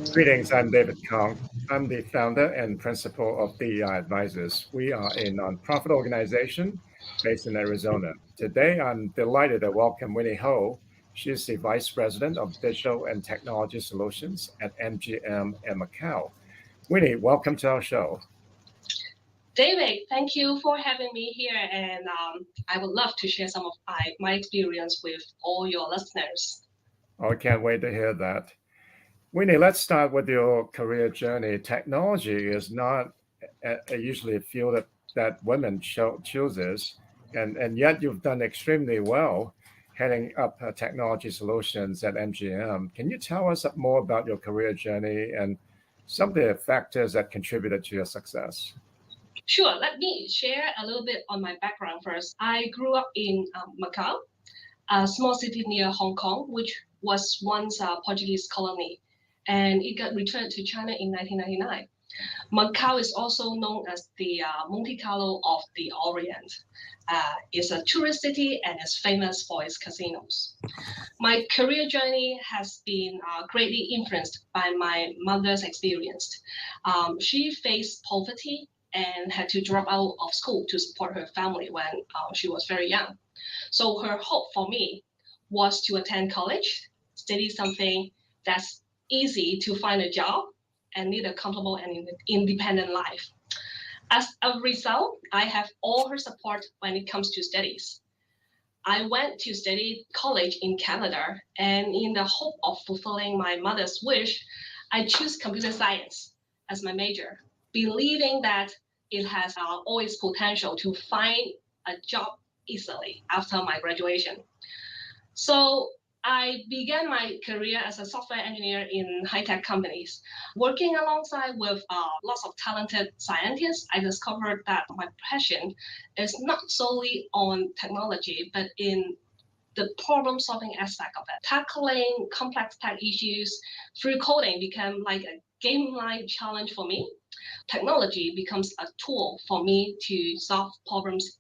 Greetings, I'm David Kong. I'm the founder and principal of DEI Advisors. We are a nonprofit organization based in Arizona. Today, I'm delighted to welcome Winnie Ho. She's the Vice President of Digital and Technology Solutions at MGM in Macau. Winnie, welcome to our show. David, thank you for having me here, and I would love to share some of my experience with all your listeners. Oh, I can't wait to hear that. Winnie, let's start with your career journey. Technology is not usually a field that women chooses, and yet you've done extremely well heading up technology solutions at MGM. Can you tell us more about your career journey and some of the factors that contributed to your success? Sure, let me share a little bit on my background first. I grew up in Macau, a small city near Hong Kong, which was once a Portuguese colony, and it got returned to China in 1999. Macau is also known as the Monte Carlo of the Orient. It's a tourist city and is famous for its casinos. My career journey has been greatly influenced by my mother's experience. She faced poverty and had to drop out of school to support her family when she was very young. So her hope for me was to attend college, study something that's easy to find a job, and lead a comfortable and independent life. As a result, I have all her support when it comes to studies. I went to study college in Canada, and in the hope of fulfilling my mother's wish, I chose computer science as my major, believing that it has always potential to find a job easily after my graduation. So I began my career as a software engineer in high-tech companies. Working alongside with lots of talented scientists, I discovered that my passion is not solely on technology, but in the problem-solving aspect of it. Tackling complex tech issues through coding became like a game-like challenge for me. Technology becomes a tool for me to solve problems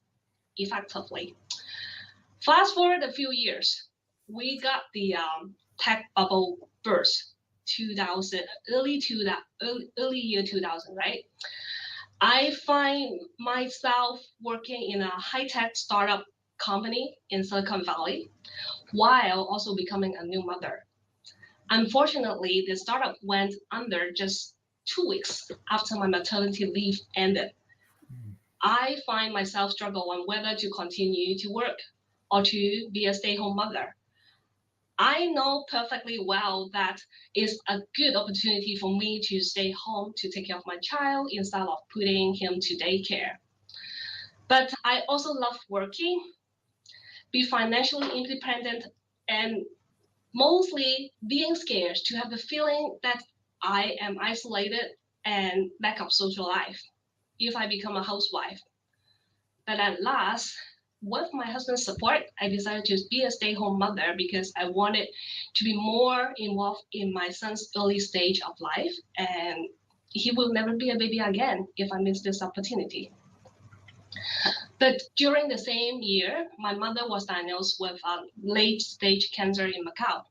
effectively. Fast forward a few years, we got the tech bubble burst, 2000, early year 2000, right? I find myself working in a high-tech startup company in Silicon Valley, while also becoming a new mother. Unfortunately, the startup went under just 2 weeks after my maternity leave ended. I find myself struggle on whether to continue to work or to be a stay-home mother. I know perfectly well that it's a good opportunity for me to stay home to take care of my child instead of putting him to daycare. But I also love working, be financially independent, and mostly being scared to have the feeling that I am isolated and lack of social life if I become a housewife. But at last, with my husband's support, I decided to be a stay-home mother because I wanted to be more involved in my son's early stage of life, and he will never be a baby again if I miss this opportunity. But during the same year, my mother was diagnosed with late-stage cancer in Macau.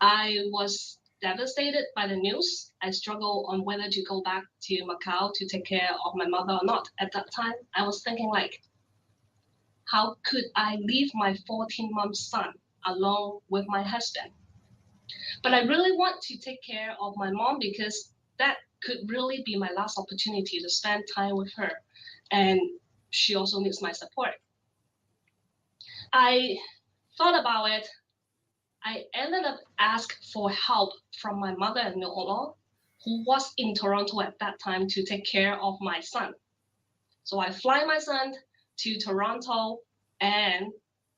I was devastated by the news. I struggled on whether to go back to Macau to take care of my mother or not. At that time, I was thinking like, how could I leave my 14-month son alone with my husband? But I really want to take care of my mom because that could really be my last opportunity to spend time with her. And she also needs my support. I thought about it. I ended up asking for help from my mother-in-law, who was in Toronto at that time to take care of my son. So I fly my son to Toronto, and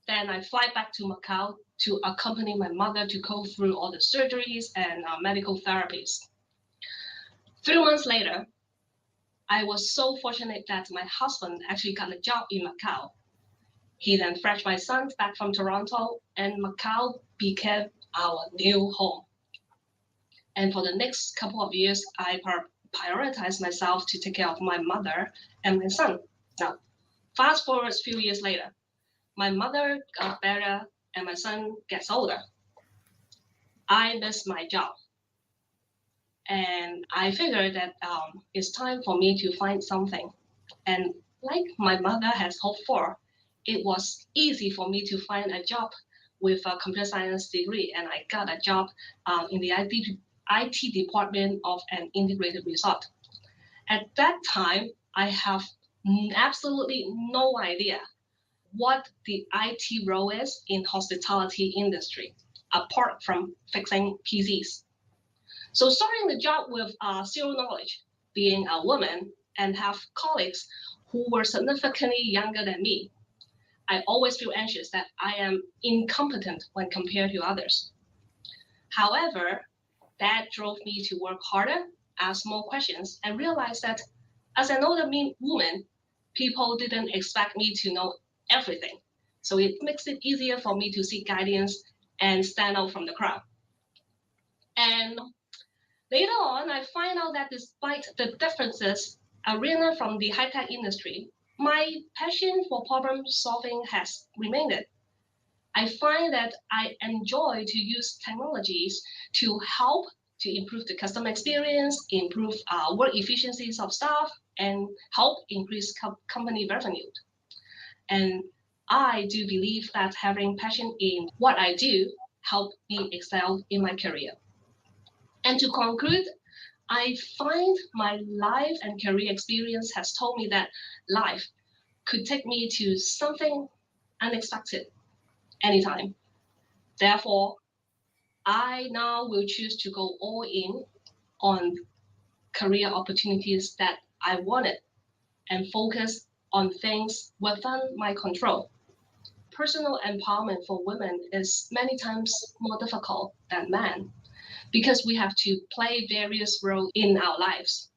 then I fly back to Macau to accompany my mother to go through all the surgeries and medical therapies. 3 months later, I was so fortunate that my husband actually got a job in Macau. He then fetched my son back from Toronto, and Macau became our new home. And for the next couple of years, I prioritized myself to take care of my mother and my son. Now, fast forward a few years later, my mother got better and my son gets older. I miss my job. And I figured that it's time for me to find something. And like my mother has hoped for, it was easy for me to find a job with a computer science degree, and I got a job in the IT department of an integrated resort. At that time, I have absolutely no idea what the IT role is in hospitality industry, apart from fixing PCs. So starting the job with zero knowledge, being a woman and have colleagues who were significantly younger than me, I always feel anxious that I am incompetent when compared to others. However, that drove me to work harder, ask more questions, and realize that as an older woman, people didn't expect me to know everything. So it makes it easier for me to seek guidance and stand out from the crowd. And later on, I find out that despite the differences arena from the high-tech industry, my passion for problem solving has remained. I find that I enjoy to use technologies to help to improve the customer experience, improve work efficiencies of staff, and help increase company revenue. And I do believe that having passion in what I do help me excel in my career. And to conclude, I find my life and career experience has told me that life could take me to something unexpected anytime. Therefore, I now will choose to go all in on career opportunities that I wanted and focus on things within my control. Personal empowerment for women is many times more difficult than men because we have to play various roles in our lives.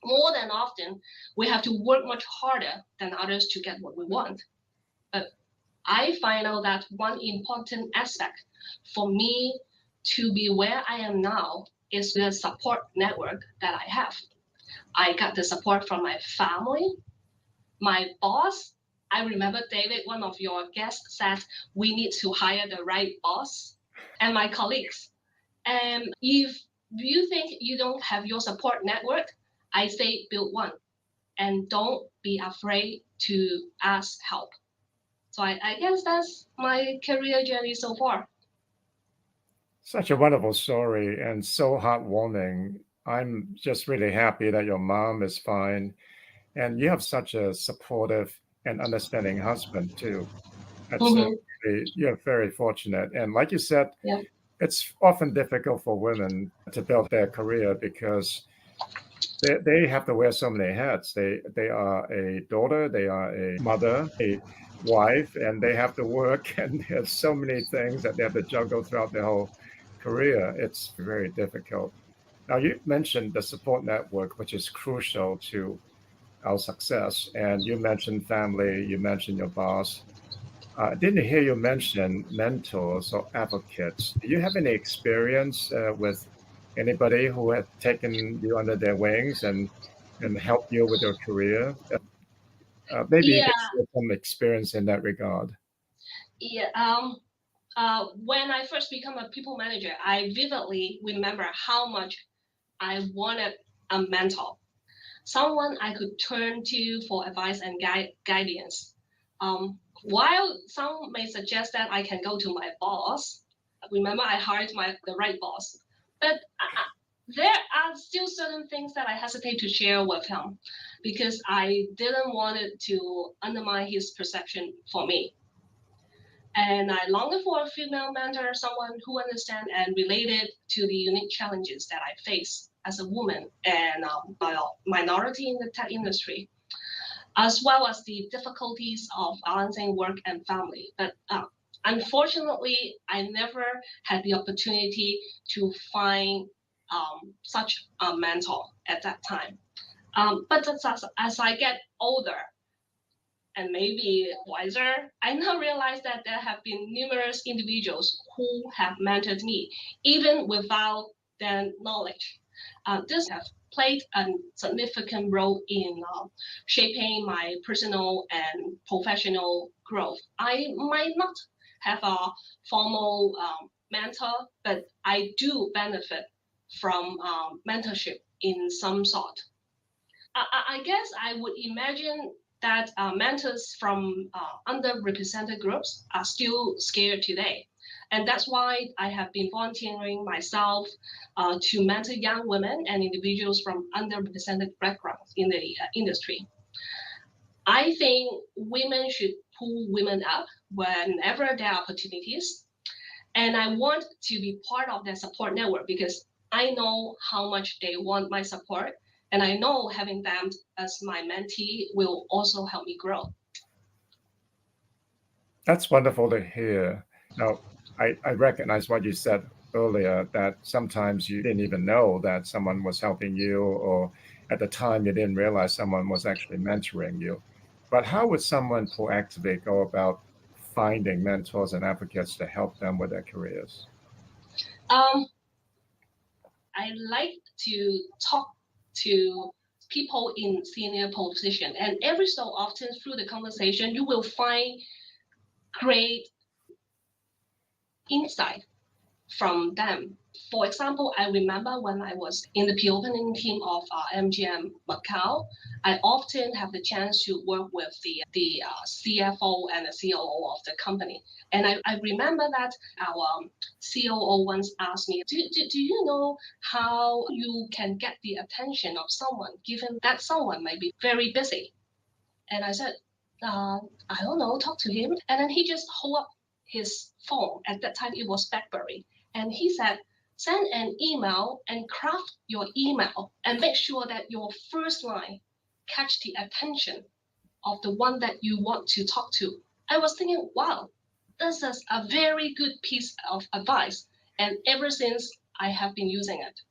More than often, we have to work much harder than others to get what we want. But I find out that one important aspect for me to be where I am now is the support network that I have. I got the support from my family, my boss. I remember, David, one of your guests said we need to hire the right boss, and my colleagues. And if you think you don't have your support network, I say build one and don't be afraid to ask help. So I guess that's my career journey so far. Such a wonderful story and so heartwarming. I'm just really happy that your mom is fine and you have such a supportive and understanding husband too. That's Mm-hmm. really, you're very fortunate. And like you said, Yeah. it's often difficult for women to build their career because they have to wear so many hats. They are a daughter, they are a mother, a wife, and they have to work. And there's so many things that they have to juggle throughout their whole career. It's very difficult. Now you mentioned the support network, which is crucial to our success. And you mentioned family, you mentioned your boss. I didn't hear you mention mentors or advocates. Do you have any experience with anybody who had taken you under their wings and helped you with your career? Maybe you Yeah, can share some experience in that regard. yeah. When I first become a people manager, I vividly remember how much I wanted a mentor, someone I could turn to for advice and guidance. While some may suggest that I can go to my boss, remember I hired the right boss, but there are still certain things that I hesitate to share with him because I didn't want it to undermine his perception for me. And I longed for a female mentor, someone who understands and related to the unique challenges that I face as a woman and a minority in the tech industry, as well as the difficulties of balancing work and family. But unfortunately, I never had the opportunity to find such a mentor at that time. But as I get older, and maybe wiser, I now realize that there have been numerous individuals who have mentored me, even without their knowledge. This have played a significant role in shaping my personal and professional growth. I might not have a formal mentor, but I do benefit from mentorship in some sort. I guess I would imagine that mentors from underrepresented groups are still scared today. And that's why I have been volunteering myself to mentor young women and individuals from underrepresented backgrounds in the industry. I think women should pull women up whenever there are opportunities. And I want to be part of their support network because I know how much they want my support. And I know having them as my mentee will also help me grow. That's wonderful to hear. Now, I recognize what you said earlier, that sometimes you didn't even know that someone was helping you, or at the time you didn't realize someone was actually mentoring you. But how would someone proactively go about finding mentors and advocates to help them with their careers? Um, I like to talk to people in senior position, and every so often through the conversation, you will find great insight from them. For example, I remember when I was in the pre-opening team of MGM Macau, I often have the chance to work with the CFO and the COO of the company. And I remember that our COO once asked me, do you know how you can get the attention of someone, given that someone might be very busy? And I said, I don't know, talk to him. And then he just hold up his phone. At that time, it was BlackBerry. And he said, send an email and craft your email and make sure that your first line catch the attention of the one that you want to talk to. I was thinking, wow, this is a very good piece of advice. And ever since, I have been using it.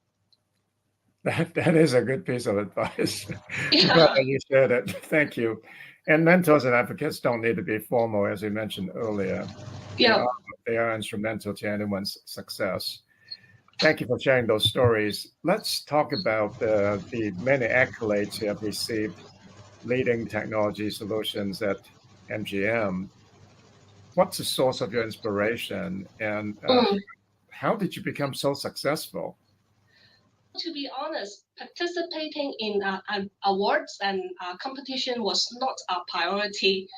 That is a good piece of advice. I'm glad Yeah. that you shared it. Thank you. And mentors and advocates don't need to be formal, as you mentioned earlier. They Yeah. are, they are instrumental to anyone's success. Thank you for sharing those stories. Let's talk about the many accolades you have received leading technology solutions at MGM. What's the source of your inspiration, and Mm. how did you become so successful? To be honest, participating in awards and competition was not a priority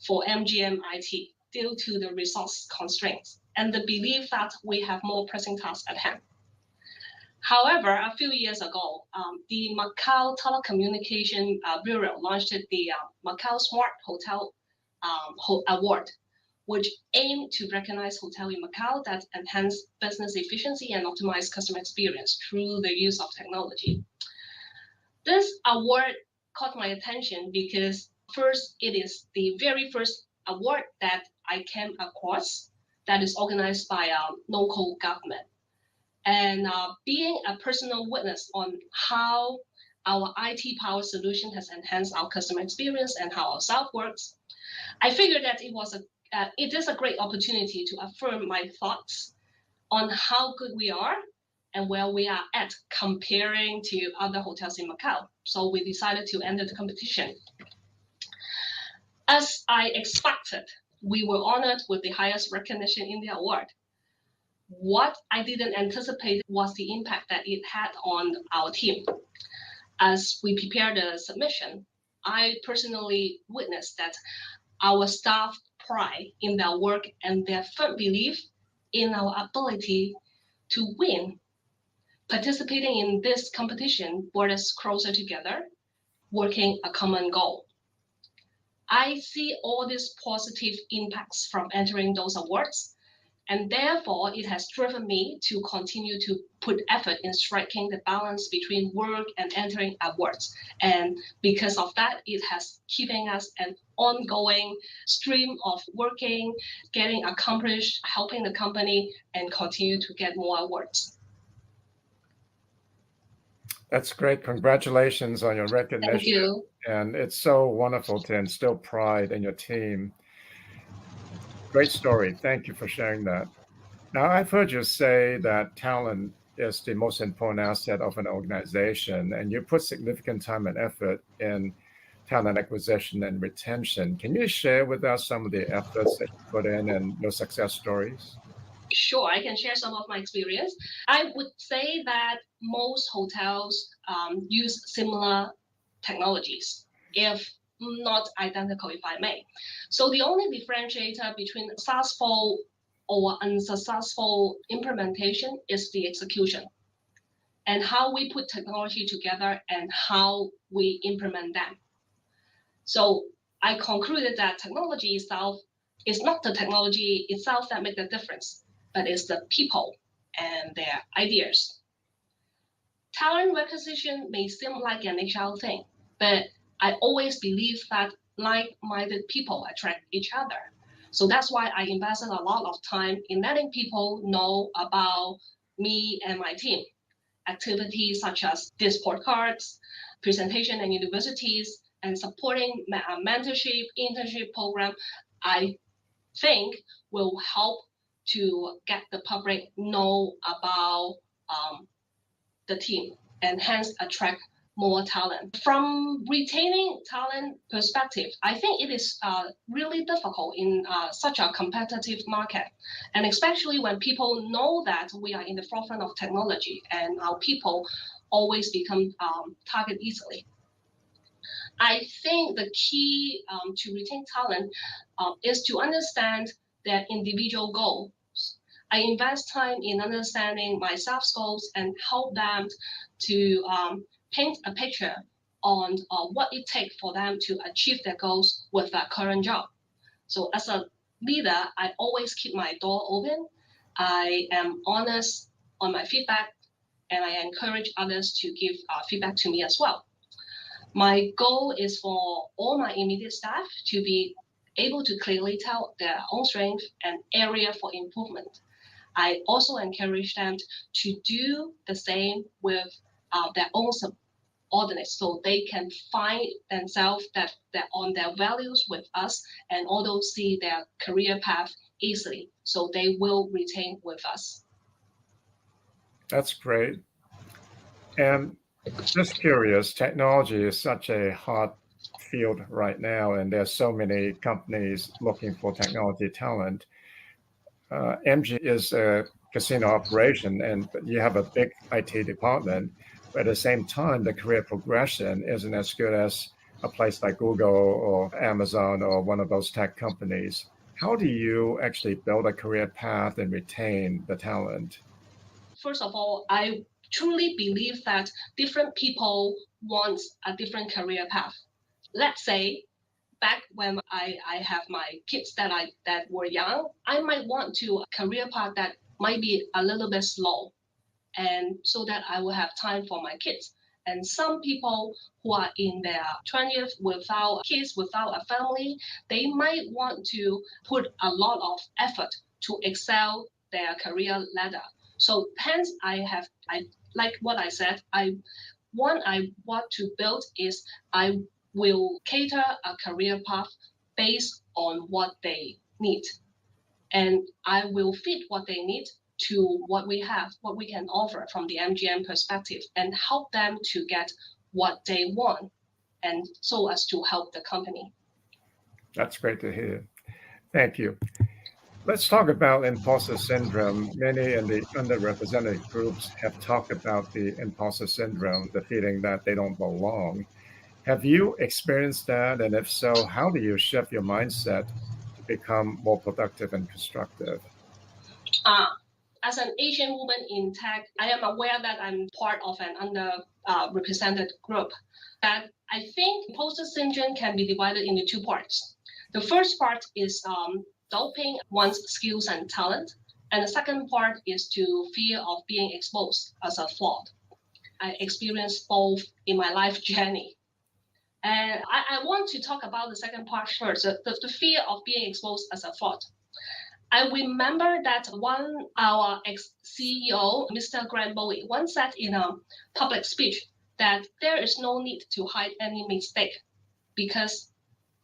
for MGM IT due to the resource constraints and the belief that we have more pressing tasks at hand. However, a few years ago, the Macau Telecommunication Bureau launched the Macau Smart Hotel Award, which aimed to recognize hotels in Macau that enhance business efficiency and optimize customer experience through the use of technology. This award caught my attention because first, it is the very first award that I came across that is organized by a local government. And being a personal witness on how our IT power solution has enhanced our customer experience and how our staff works, I figured that it is a great opportunity to affirm my thoughts on how good we are and where we are at comparing to other hotels in Macau. So we decided to enter the competition. As I expected, we were honored with the highest recognition in the award. What I didn't anticipate was the impact that it had on our team. As we prepared the submission, I personally witnessed that our staff pride in their work and their firm belief in our ability to win. Participating in this competition brought us closer together, working a common goal. I see all these positive impacts from entering those awards, and therefore it has driven me to continue to put effort in striking the balance between work and entering awards. And because of that, it has keeping us an ongoing stream of working, getting accomplished, helping the company, and continue to get more awards. That's great. Congratulations on your Thank recognition. you. And it's so wonderful to instill pride in your team. Great story. Thank you for sharing that. Now, I've heard you say that talent is the most important asset of an organization, and you put significant time and effort in talent acquisition and retention. Can you share with us some of the efforts that you put in and your success stories? Sure, I can share some of my experience. I would say that most hotels use similar technologies, if not identical, if I may. So the only differentiator between successful or unsuccessful implementation is the execution and how we put technology together and how we implement them. So I concluded that technology itself is not the technology itself that make the difference, but it's the people and their ideas. Talent acquisition may seem like an HR thing, but I always believe that like-minded people attract each other. So that's why I invested a lot of time in letting people know about me and my team. Activities such as Discord cards, presentation in universities, and supporting mentorship, internship program, I think will help to get the public know about the team and hence attract more talent. From retaining talent perspective, I think it is really difficult in such a competitive market, and especially when people know that we are in the forefront of technology and our people always become target easily. I think the key to retain talent is to understand their individual goals. I invest time in understanding my staff goals and help them to paint a picture on what it takes for them to achieve their goals with their current job. So as a leader, I always keep my door open. I am honest on my feedback, and I encourage others to give feedback to me as well. My goal is for all my immediate staff to be able to clearly tell their own strength and area for improvement. I also encourage them to do the same with their own subordinates so they can find themselves that they're on their values with us and also see their career path easily so they will retain with us. That's great. And just curious, technology is such a hot field right now, and there's so many companies looking for technology talent. MG is a casino operation, and you have a big IT department. But at the same time, the career progression isn't as good as a place like Google or Amazon or one of those tech companies. How do you actually build a career path and retain the talent? First of all, I truly believe that different people want a different career path. Let's say back when I have my kids that were young, I might want to a career path that might be a little bit slow and so that I will have time for my kids. And some people who are in their 20th without kids, without a family, they might want to put a lot of effort to excel their career ladder. So hence I like what I said, I want to build is I will cater a career path based on what they need. And I will fit what they need to what we have, what we can offer from the MGM perspective, and help them to get what they want, and so as to help the company. That's great to hear. Thank you. Let's talk about imposter syndrome. Many in the underrepresented groups have talked about the imposter syndrome, the feeling that they don't belong. Have you experienced that? And if so, how do you shift your mindset to become more productive and constructive? Uh, as an Asian woman in tech, I am aware that I'm part of an underrepresented group. That I think imposter syndrome can be divided into two parts. The first part is doubting one's skills and talent, and the second part is to fear of being exposed as a fraud. I experienced both in my life journey. And I want to talk about the second part first, the fear of being exposed as a fraud. I remember that one our ex-CEO, Mr. Grant Bowie, once said in a public speech that there is no need to hide any mistake because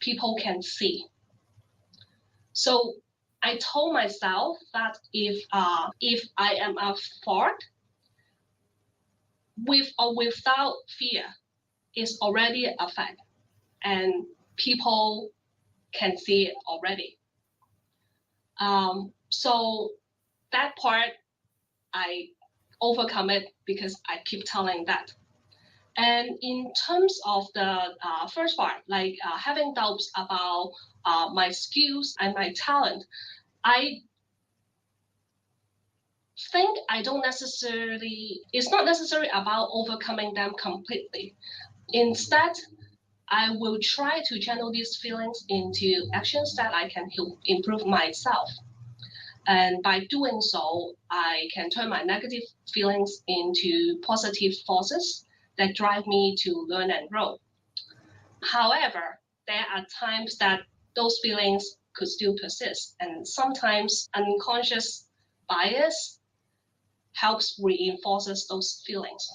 people can see. So I told myself that if I am a fraud, with or without fear, is already a fact, and people can see it already. So that part, I overcome it because I keep telling that. And in terms of the first part, like having doubts about my skills and my talent, I think it's not necessarily about overcoming them completely. Instead, I will try to channel these feelings into actions that I can help improve myself. And by doing so, I can turn my negative feelings into positive forces that drive me to learn and grow. However, there are times that those feelings could still persist, and sometimes unconscious bias helps reinforces those feelings.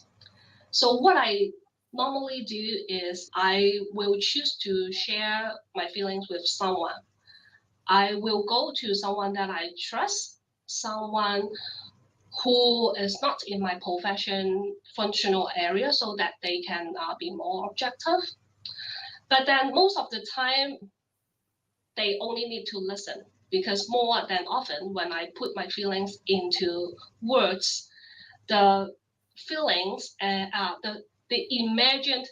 So what I normally do is I will choose to share my feelings with someone. I will go to someone that I trust, someone who is not in my profession functional area so that they can be more objective. But then most of the time, they only need to listen because more than often when I put my feelings into words, the feelings and the imagined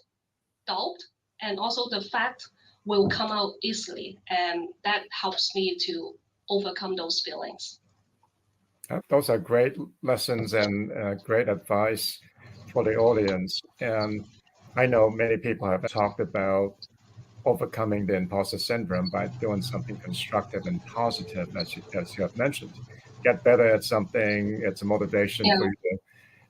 doubt and also the fact will come out easily, and that helps me to overcome those feelings. Those are great lessons and great advice for the audience. And I know many people have talked about overcoming the imposter syndrome by doing something constructive and positive, as you have mentioned. Get better at something, it's a motivation for you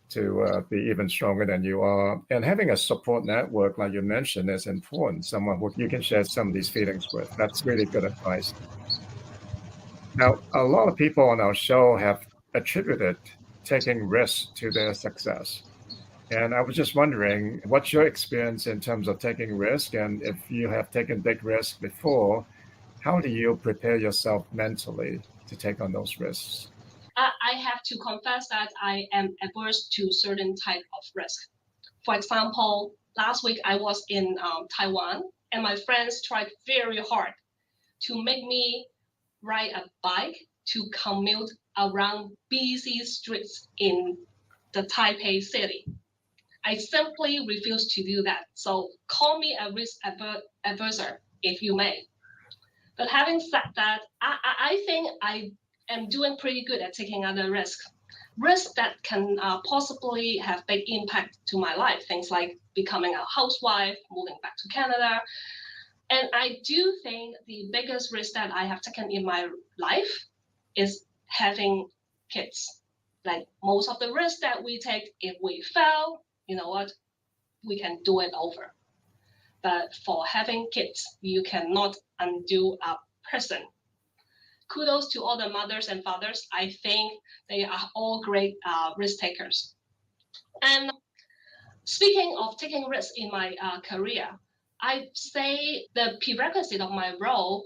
to be even stronger than you are. And having a support network, like you mentioned, is important. Someone who you can share some of these feelings with. That's really good advice. Now, a lot of people on our show have attributed taking risks to their success. And I was just wondering, what's your experience in terms of taking risk? And if you have taken big risks before, how do you prepare yourself mentally to take on those risks? I have to confess that I am averse to certain type of risk. For example, last week I was in Taiwan, and my friends tried very hard to make me ride a bike to commute around busy streets in the Taipei city. I simply refuse to do that. So call me a risk averser if you may. But having said that, I think I am doing pretty good at taking other risks. Risks that can possibly have big impact to my life. Things like becoming a housewife, moving back to Canada. And I do think the biggest risk that I have taken in my life is having kids. Like most of the risks that we take, if we fail, you know what, we can do it over. But for having kids, you cannot undo a person. Kudos to all the mothers and fathers. I think they are all great risk takers. And speaking of taking risks in my career, I'd say the prerequisite of my role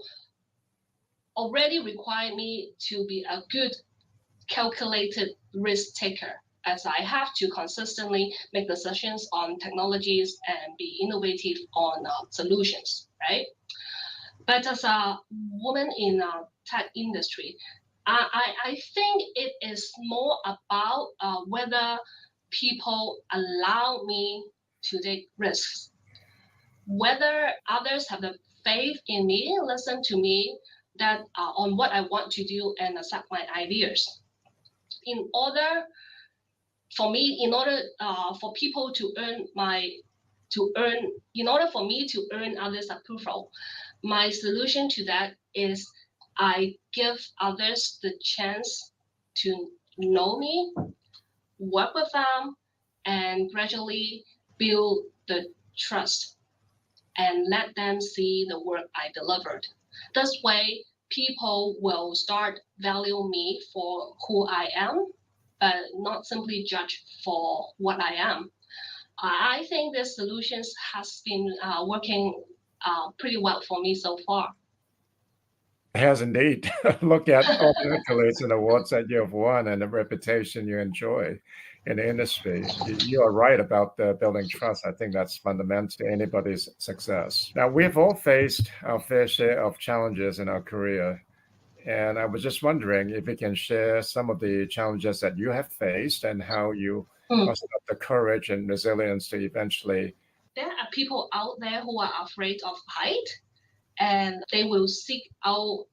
already required me to be a good calculated risk taker, as I have to consistently make decisions on technologies and be innovative on solutions, right? But as a woman in the tech industry, I think it is more about whether people allow me to take risks, whether others have the faith in me, listen to me, that on what I want to do and accept my ideas. In order for people to in order for me to earn others' approval, my solution to that is I give others the chance to know me, work with them, and gradually build the trust and let them see the work I delivered. This way, people will start valuing me for who I am, but not simply judge for what I am. I think this solutions has been working pretty well for me so far. It has indeed. Look at all the accolades and awards that you have won and the reputation you enjoy in the industry. You are right about building trust. I think that's fundamental to anybody's success. Now, we've all faced our fair share of challenges in our career. And I was just wondering if you can share some of the challenges that you have faced and how you mustered up the courage and resilience to eventually. There are people out there who are afraid of height, and they will seek out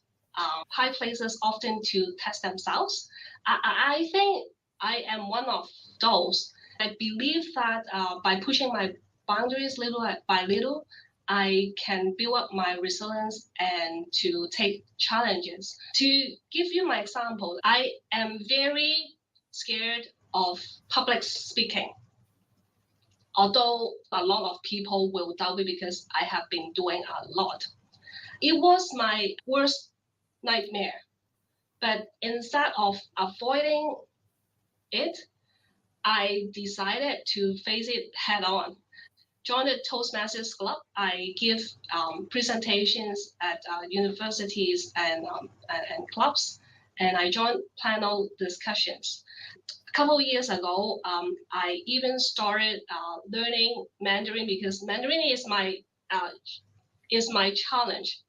high places often to test themselves. I think I am one of those. I believe that by pushing my boundaries little by little, I can build up my resilience and to take challenges. To give you my example, I am very scared of public speaking. Although a lot of people will doubt me because I have been doing a lot. It was my worst nightmare. But instead of avoiding it, I decided to face it head on. Join the Toastmasters Club. I give presentations at universities and clubs, and I joined panel discussions. A couple of years ago, I even started learning Mandarin because Mandarin is my challenge.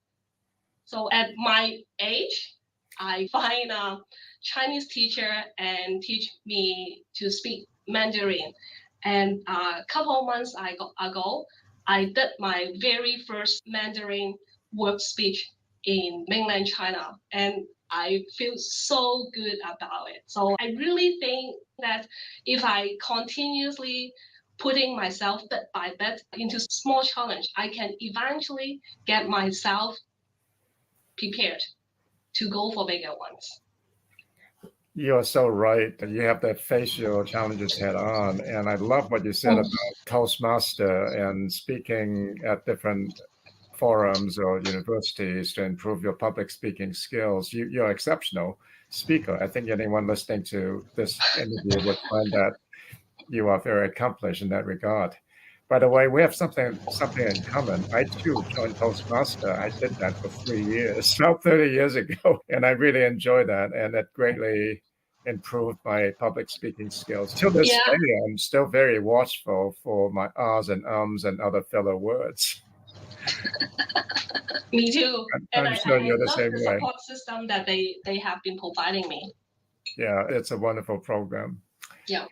So at my age, I find a Chinese teacher and teach me to speak Mandarin. And a couple of months ago, I did my very first Mandarin work speech in mainland China. And I feel so good about it. So I really think that if I continuously putting myself bit by bit into small challenge, I can eventually get myself prepared to go for bigger ones. You're so right. You have to face your challenges head on. And I love what you said about Toastmaster and speaking at different forums or universities to improve your public speaking skills. You're an exceptional speaker. I think anyone listening to this interview would find that you are very accomplished in that regard. By the way, we have something in common. I too joined Toastmaster. I did that for 3 years, about 30 years ago, and I really enjoyed that, and it greatly improved my public speaking skills. Till this day, I'm still very watchful for my R's and ums and other filler words. Me too. I'm sure you're the same way. Support system that they have been providing me. Yeah, it's a wonderful program. Yeah.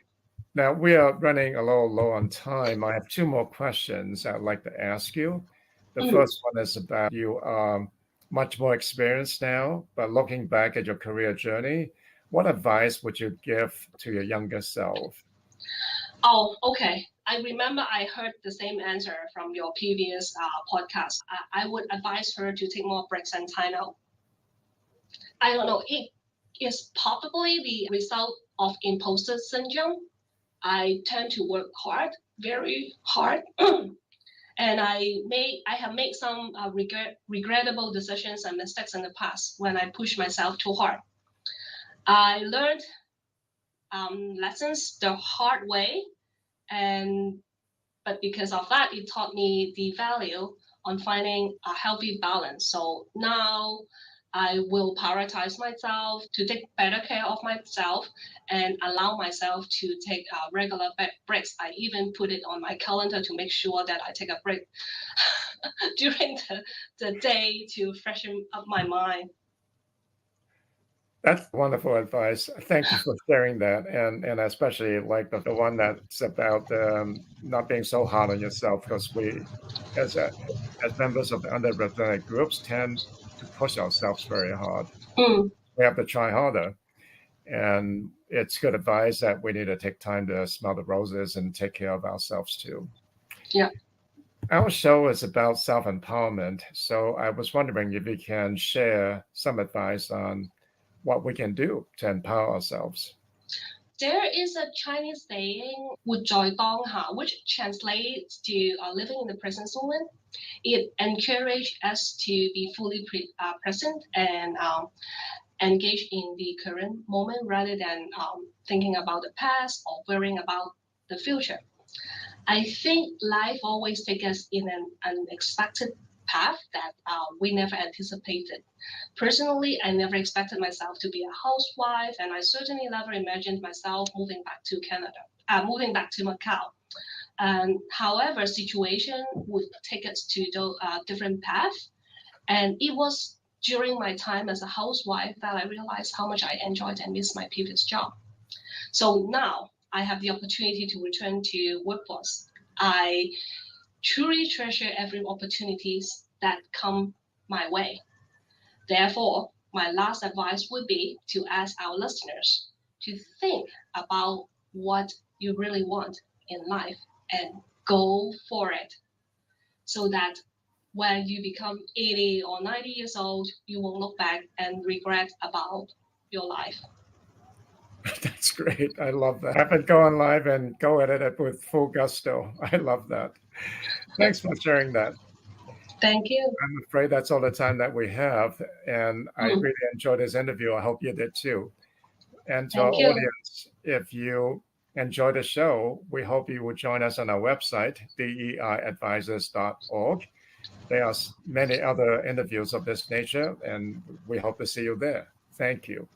Now, we are running a little low on time. I have two more questions I'd like to ask you. The first one is about you are much more experienced now, but looking back at your career journey, what advice would you give to your younger self? Oh, okay. I remember I heard the same answer from your previous podcast. I would advise her to take more breaks and time out. I don't know. It is probably the result of imposter syndrome. I tend to work hard, very hard, and I have made some regrettable decisions and mistakes in the past when I pushed myself too hard. I learned lessons the hard way, but because of that, it taught me the value on finding a healthy balance. So now I will prioritize myself to take better care of myself and allow myself to take regular breaks. I even put it on my calendar to make sure that I take a break during the day to freshen up my mind. That's wonderful advice. Thank you for sharing that, and especially like the one that's about not being so hard on yourself, because we, as members of the underrepresented groups, tend to push ourselves very hard. We have to try harder, and it's good advice that we need to take time to smell the roses and take care of ourselves too. Yeah. Our show is about self-empowerment, so I was wondering if you can share some advice on what we can do to empower ourselves. There is a Chinese saying, 活在當下, which translates to living in the present moment. It encourages us to be fully present and engage in the current moment rather than thinking about the past or worrying about the future. I think life always takes us in an unexpected path that we never anticipated. Personally, I never expected myself to be a housewife, and I certainly never imagined myself moving back to Macau. However, situation would take us to the different path, and it was during my time as a housewife that I realized how much I enjoyed and missed my previous job. So now I have the opportunity to return to workforce. I truly treasure every opportunities that come my way. Therefore, my last advice would be to ask our listeners to think about what you really want in life and go for it so that when you become 80 or 90 years old, you will look back and regret about your life. That's great. I love that. Have it go on live and go at it with full gusto. I love that. Thanks for sharing that. Thank you. I'm afraid that's all the time that we have. And I Mm, really enjoyed this interview. I hope you did too. And to our thank you. audience, if you enjoy the show, we hope you will join us on our website, deiadvisors.org. There are many other interviews of this nature, and we hope to see you there. Thank you.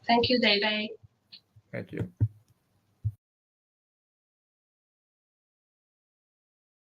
Thank you, David. Thank you.